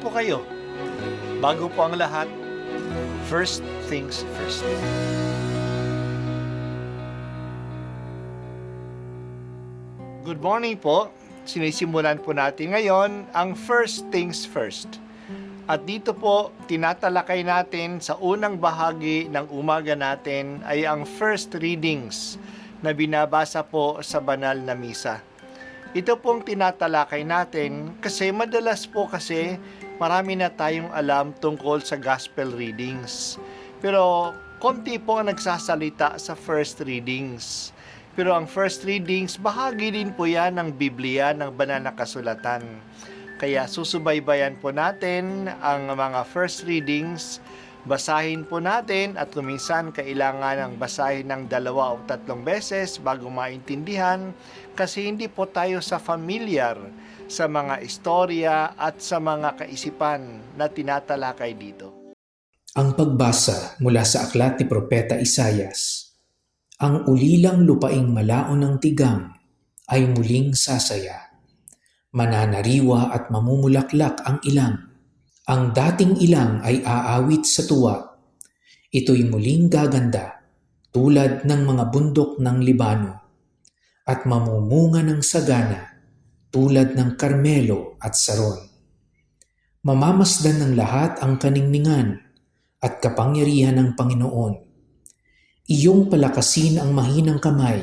po kayo. Bago po ang lahat, first things first. Good morning po. Sinisimulan po natin ngayon ang first things first. At dito po, tinatalakay natin sa unang bahagi ng umaga natin ay ang first readings na binabasa po sa banal na misa. Ito pong tinatalakay natin kasi madalas po kasi marami na tayong alam tungkol sa gospel readings. Pero konti po ang nagsasalita sa first readings. Pero ang first readings, bahagi din po yan ng Biblia, ng banal na kasulatan. Kaya susubaybayan po natin ang mga first readings. Basahin po natin at kuminsan kailangan ng basahin ng 2 o 3 beses bago maintindihan kasi hindi po tayo familiar sa mga istorya at sa mga kaisipan na tinatalakay dito. Ang pagbasa mula sa aklat ni Propeta Isayas. Ang ulilang lupaing malaon ng tigang ay muling sasaya. Mananariwa at mamumulaklak ang ilang. Ang dating ilang ay aawit sa tuwa. Ito'y muling gaganda tulad ng mga bundok ng Libano at mamumunga ng sagana tulad ng Karmelo at Saron. Mamamasdan ng lahat ang kaningningan at kapangyarihan ng Panginoon. Iyong palakasin ang mahinang kamay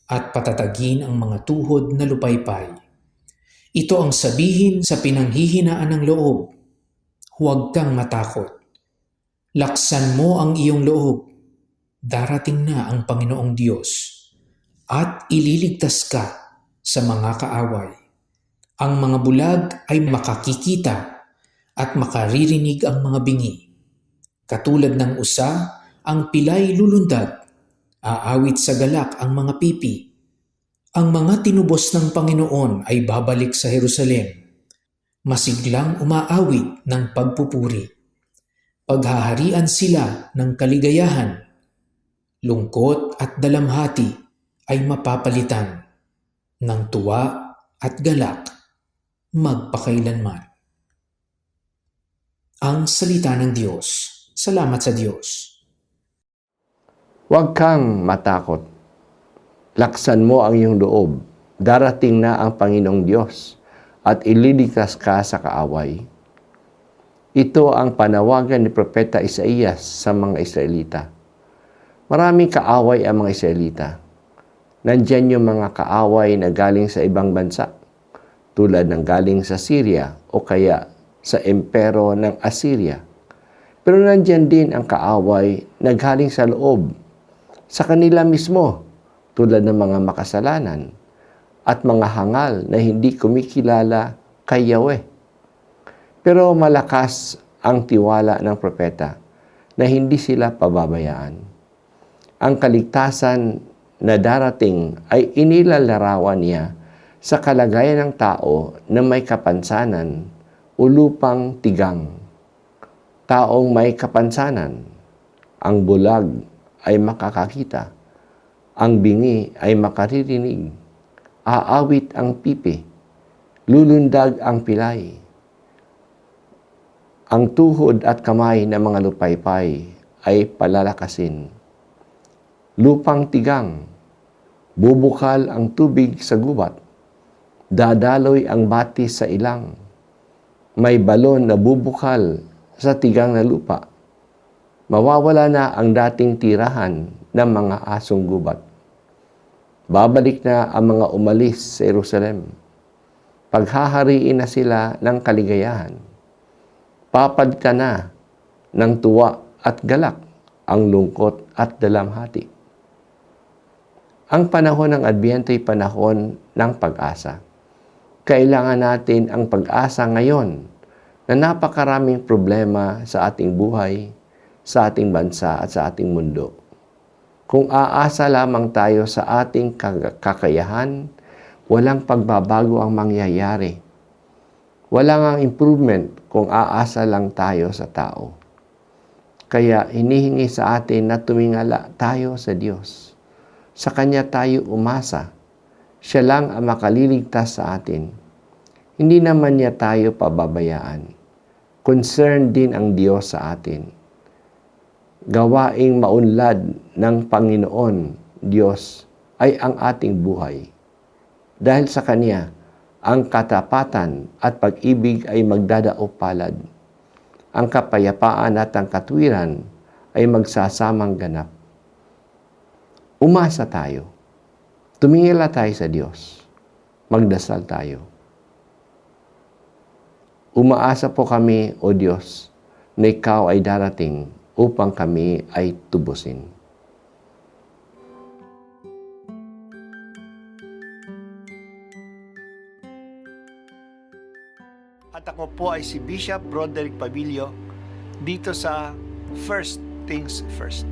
at patatagin ang mga tuhod na lupaypay. Ito ang sabihin sa pinanghihinaan ng loob. Huwag kang matakot. Laksan mo ang iyong loob. Darating na ang Panginoong Diyos at ililigtas ka sa mga kaaway. Ang mga bulag ay makakikita at makaririnig ang mga bingi. Katulad ng usa, ang pilay lulundag. Aawit sa galak ang mga pipi. Ang mga tinubos ng Panginoon ay babalik sa Jerusalem. Masiglang umaawit ng pagpupuri. Paghaharian sila ng kaligayahan. Lungkot at dalamhati ay mapapalitan ng tuwa at galak magpakailanman. Ang salita ng Diyos. Salamat sa Diyos. Huwag kang matakot. Laksan mo ang iyong loob. Darating na ang Panginoong Diyos at ililigtas ka sa kaaway. Ito ang panawagan ni Propeta Isaias sa mga Israelita. Maraming kaaway ang mga Israelita. Nandyan yung mga kaaway na galing sa ibang bansa, tulad ng galing sa Syria o kaya sa empero ng Assyria. Pero nandyan din ang kaaway na galing sa loob, sa kanila mismo, tulad ng mga makasalanan at mga hangal na hindi kumikilala kay Yahweh. Pero malakas ang tiwala ng propeta na hindi sila pababayaan. Ang kaligtasan na darating ay inilalarawan niya sa kalagayan ng tao na may kapansanan o lupang tigang. Taong may kapansanan, ang bulag ay makakakita, ang bingi ay makaririnig, aawit ang pipi, lulundag ang pilay. Ang tuhod at kamay ng mga lupaypay ay palalakasin. Lupang tigang, bubukal ang tubig sa gubat, dadaloy ang batis sa ilang. May balon na bubukal sa tigang na lupa. Mawawala na ang dating tirahan ng mga asong gubat. Babalik na ang mga umalis sa Jerusalem. Paghahariin na sila ng kaligayahan. Papalitan na ng tuwa at galak ang lungkot at dalamhati. Ang panahon ng Adbyento ay panahon ng pag-asa. Kailangan natin ang pag-asa ngayon na napakaraming problema sa ating buhay, sa ating bansa at sa ating mundo. Kung aasa lamang tayo sa ating kakayahan, walang pagbabago ang mangyayari. Walang improvement kung aasa lang tayo sa tao. Kaya hinihingi sa atin na tumingala tayo sa Diyos. Sa Kanya tayo umasa. Siya lang ang makaliligtas sa atin. Hindi naman niya tayo pababayaan. concern din ang Diyos sa atin. Gawaing maunlad ng Panginoon Diyos ay ang ating buhay. Dahil sa Kanya, ang katapatan at pag-ibig ay magdadaop palad. Ang kapayapaan at ang katwiran ay magsasamang ganap. Umasa tayo. Tumingala tayo sa Diyos. Magdasal tayo. Umaasa po kami, O Diyos, na Ikaw ay darating upang kami ay tubusin. At ako po ay si Bishop Broderick Pabilio dito sa First Things First.